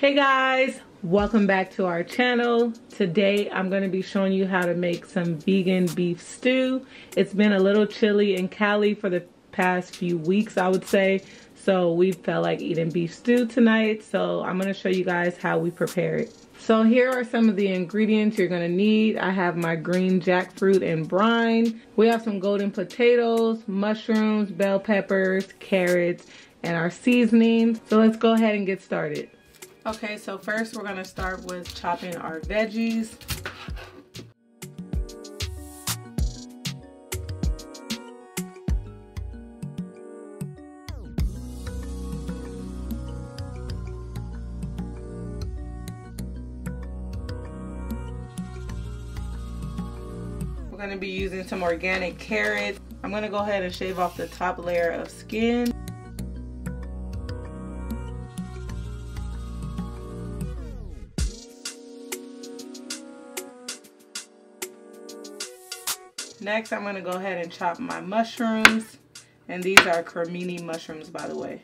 Hey guys, welcome back to our channel. Today I'm going to be showing you how to make some vegan beef stew. It's been a little chilly in Cali for the past few weeks, I would say, so we felt like eating beef stew tonight. So I'm going to show you guys how we prepare it. So here are some of the ingredients you're going to need. I have my green jackfruit and brine. We have some golden potatoes, mushrooms, bell peppers, carrots, and our seasoning. So let's go ahead and get started. Okay, so first we're going to start with chopping our veggies. We're going to be using some organic carrots. I'm going to go ahead and shave off the top layer of skin. Next, I'm going to go ahead and chop my mushrooms, and these are cremini mushrooms, by the way.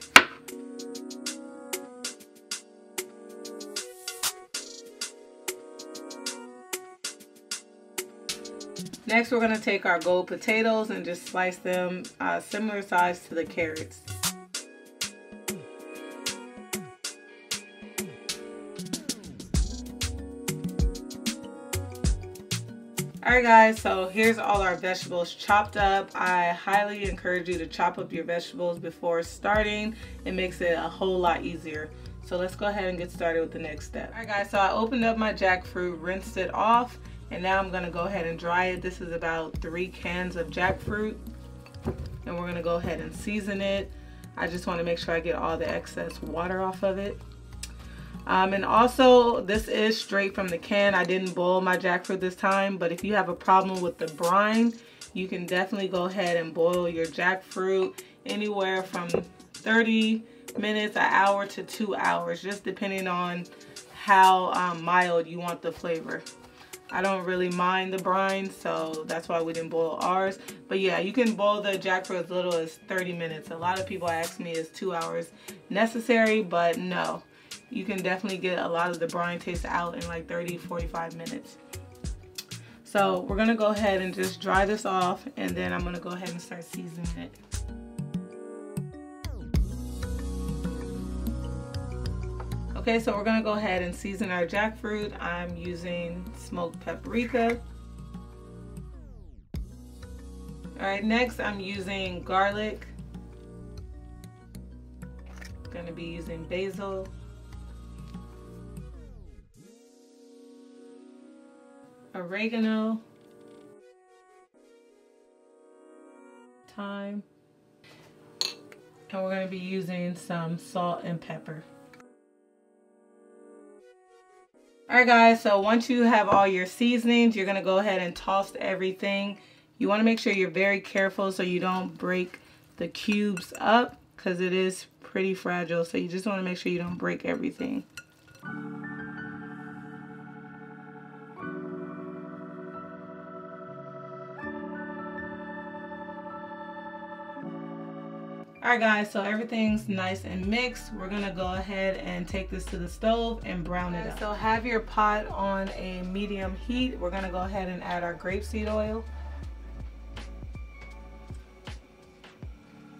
Next, we're going to take our gold potatoes and just slice them similar size to the carrots. Alright guys, so here's all our vegetables chopped up. I highly encourage you to chop up your vegetables before starting. It makes it a whole lot easier. So let's go ahead and get started with the next step. Alright guys, so I opened up my jackfruit, rinsed it off, and now I'm going to go ahead and dry it. This is about 3 cans of jackfruit, and we're going to go ahead and season it. I just want to make sure I get all the excess water off of it. And also, this is straight from the can. I didn't boil my jackfruit this time, but if you have a problem with the brine, you can definitely go ahead and boil your jackfruit anywhere from 30 minutes, an hour to 2 hours, just depending on how mild you want the flavor. I don't really mind the brine, so that's why we didn't boil ours. But yeah, you can boil the jackfruit as little as 30 minutes. A lot of people ask me, is 2 hours necessary? But no. You can definitely get a lot of the brine taste out in like 30-45 minutes. So we're gonna go ahead and just dry this off, and then I'm gonna go ahead and start seasoning it. Okay, so we're gonna go ahead and season our jackfruit. I'm using smoked paprika. All right, next I'm using garlic. Gonna be using basil. Oregano, thyme, and we're going to be using some salt and pepper. Alright guys, so once you have all your seasonings, you're going to go ahead and toss everything. You want to make sure you're very careful so you don't break the cubes up, because it is pretty fragile, so you just want to make sure you don't break everything. Alright guys, so everything's nice and mixed. We're gonna go ahead and take this to the stove and brown it up. So have your pot on a medium heat. We're gonna go ahead and add our grapeseed oil.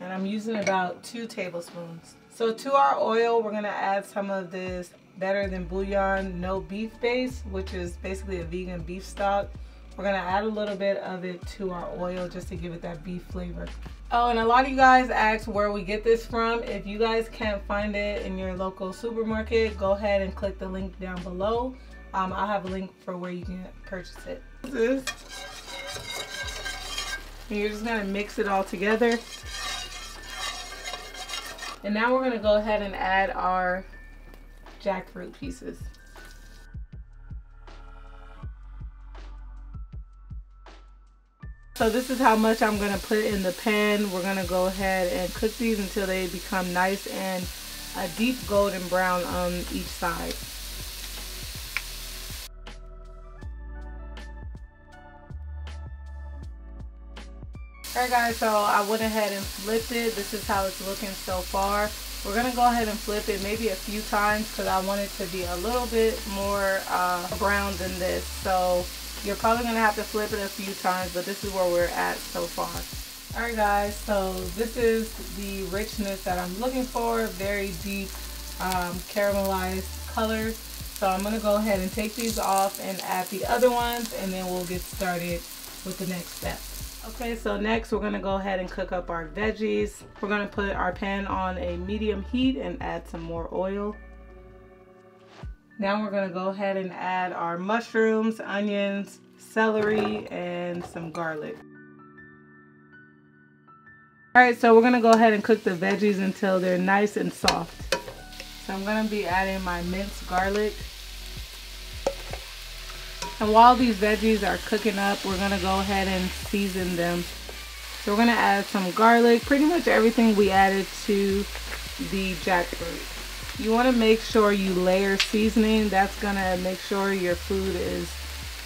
And I'm using about 2 tablespoons. So to our oil, we're gonna add some of this Better Than Bouillon no beef base, which is basically a vegan beef stock. We're gonna add a little bit of it to our oil just to give it that beef flavor. Oh, and a lot of you guys ask where we get this from. If you guys can't find it in your local supermarket, go ahead and click the link down below. I'll have a link for where you can purchase it. And you're just gonna mix it all together. And now we're gonna go ahead and add our jackfruit pieces. So this is how much I'm going to put in the pan. We're going to go ahead and cook these until they become nice and a deep golden brown on each side. Alright guys, so I went ahead and flipped it. This is how it's looking so far. We're gonna go ahead and flip it maybe a few times because I want it to be a little bit more brown than this. So you're probably gonna have to flip it a few times, but this is where we're at so far. Alright guys, so this is the richness that I'm looking for. Very deep caramelized colors. So I'm gonna go ahead and take these off and add the other ones, and then we'll get started with the next step. Okay, so next we're gonna go ahead and cook up our veggies. We're gonna put our pan on a medium heat and add some more oil. Now we're gonna go ahead and add our mushrooms, onions, celery, and some garlic. All right, so we're gonna go ahead and cook the veggies until they're nice and soft. So I'm gonna be adding my minced garlic. And while these veggies are cooking up, we're gonna go ahead and season them. So we're gonna add some garlic, pretty much everything we added to the jackfruit. You wanna make sure you layer seasoning. That's gonna make sure your food is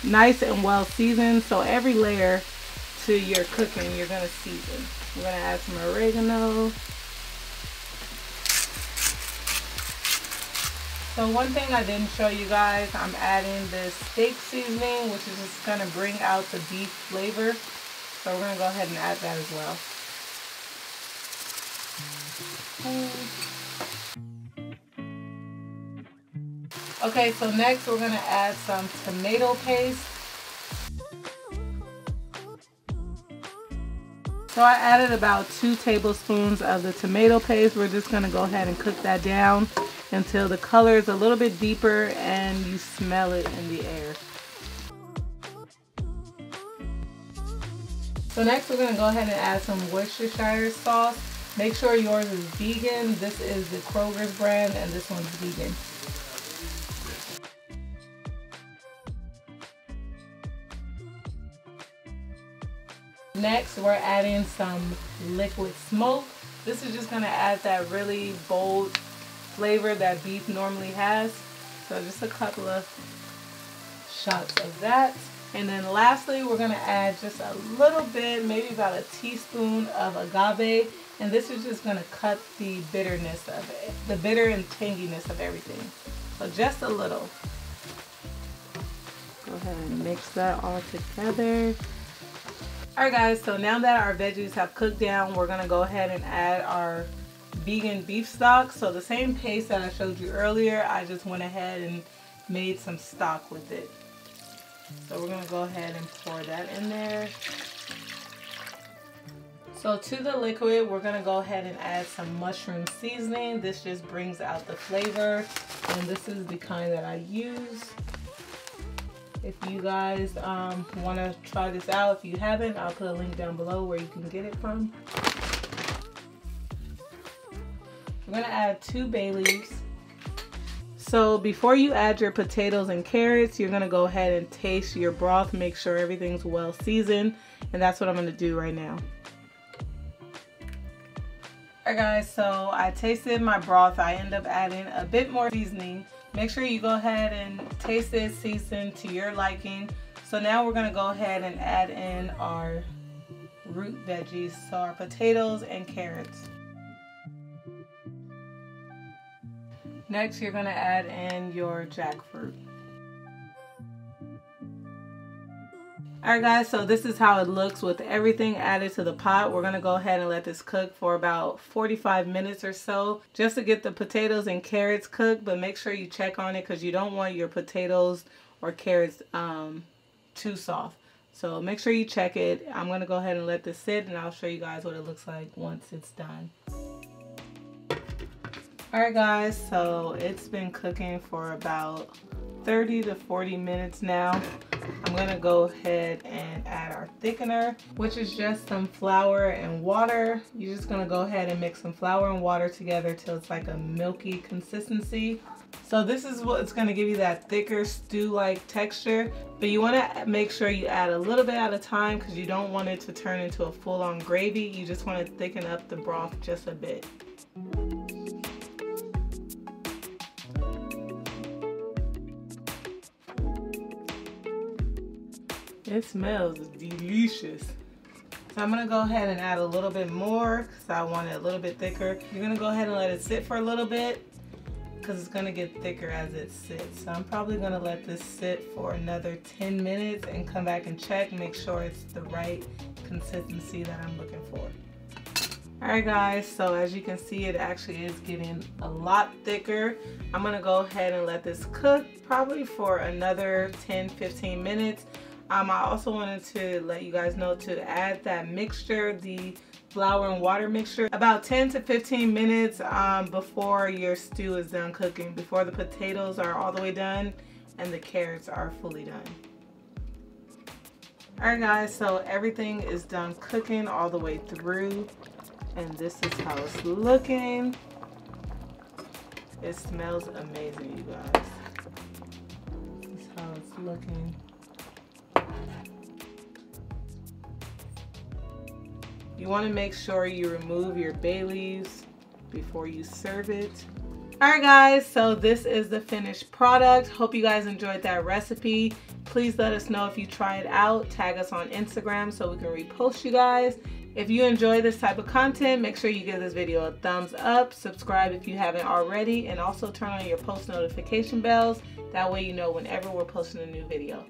nice and well seasoned. So every layer to your cooking, you're gonna season. We're gonna add some oregano. So one thing I didn't show you guys, I'm adding this steak seasoning, which is just gonna bring out the beef flavor. So we're gonna go ahead and add that as well. Okay, so next we're gonna add some tomato paste. So I added about 2 tablespoons of the tomato paste. We're just gonna go ahead and cook that down until the color is a little bit deeper and you smell it in the air. So next we're gonna go ahead and add some Worcestershire sauce. Make sure yours is vegan. This is the KROGER's brand and this one's vegan. Next, we're adding some liquid smoke. This is just gonna add that really bold flavor that beef normally has. So just a couple of shots of that. And then lastly, we're gonna add just a little bit, maybe about a teaspoon of agave. And this is just gonna cut the bitterness of it, the bitter and tanginess of everything. So just a little. Go ahead and mix that all together. Alright guys, so now that our veggies have cooked down, we're going to go ahead and add our vegan beef stock. So the same paste that I showed you earlier, I just went ahead and made some stock with it. So we're going to go ahead and pour that in there. So to the liquid, we're going to go ahead and add some mushroom seasoning. This just brings out the flavor, and this is the kind that I use. If you guys want to try this out, if you haven't, I'll put a link down below where you can get it from. We're going to add 2 bay leaves. So before you add your potatoes and carrots, you're going to go ahead and taste your broth. Make sure everything's well seasoned. And that's what I'm going to do right now. Alright guys, so I tasted my broth. I end up adding a bit more seasoning. Make sure you go ahead and taste it, season to your liking. So now we're going to go ahead and add in our root veggies, so our potatoes and carrots. Next, you're going to add in your jackfruit. Alright guys, so this is how it looks with everything added to the pot. We're going to go ahead and let this cook for about 45 minutes or so just to get the potatoes and carrots cooked, but make sure you check on it because you don't want your potatoes or carrots too soft. So make sure you check it. I'm going to go ahead and let this sit and I'll show you guys what it looks like once it's done. Alright guys, so it's been cooking for about 30 to 40 minutes now. I'm going to go ahead and add our thickener, which is just some flour and water. You're just going to go ahead and mix some flour and water together till it's like a milky consistency. So this is what's going to give you that thicker stew-like texture, but you want to make sure you add a little bit at a time because you don't want it to turn into a full-on gravy. You just want to thicken up the broth just a bit. It smells delicious. So I'm gonna go ahead and add a little bit more because I want it a little bit thicker. You're gonna go ahead and let it sit for a little bit because it's gonna get thicker as it sits. So I'm probably gonna let this sit for another 10 minutes and come back and check, make sure it's the right consistency that I'm looking for. Alright guys, so as you can see, it actually is getting a lot thicker. I'm gonna go ahead and let this cook probably for another 10-15 minutes. I also wanted to let you guys know to add that mixture, the flour and water mixture, about 10 to 15 minutes before your stew is done cooking, before the potatoes are all the way done and the carrots are fully done. Alright guys, so everything is done cooking all the way through, and this is how it's looking. It smells amazing, you guys. This is how it's looking. You want to make sure you remove your bay leaves before you serve it. Alright guys, so this is the finished product. Hope you guys enjoyed that recipe. Please let us know if you try it out. Tag us on Instagram so we can repost you guys. If you enjoy this type of content, make sure you give this video a thumbs up. Subscribe if you haven't already, and also turn on your post notification bells. That way you know whenever we're posting a new video.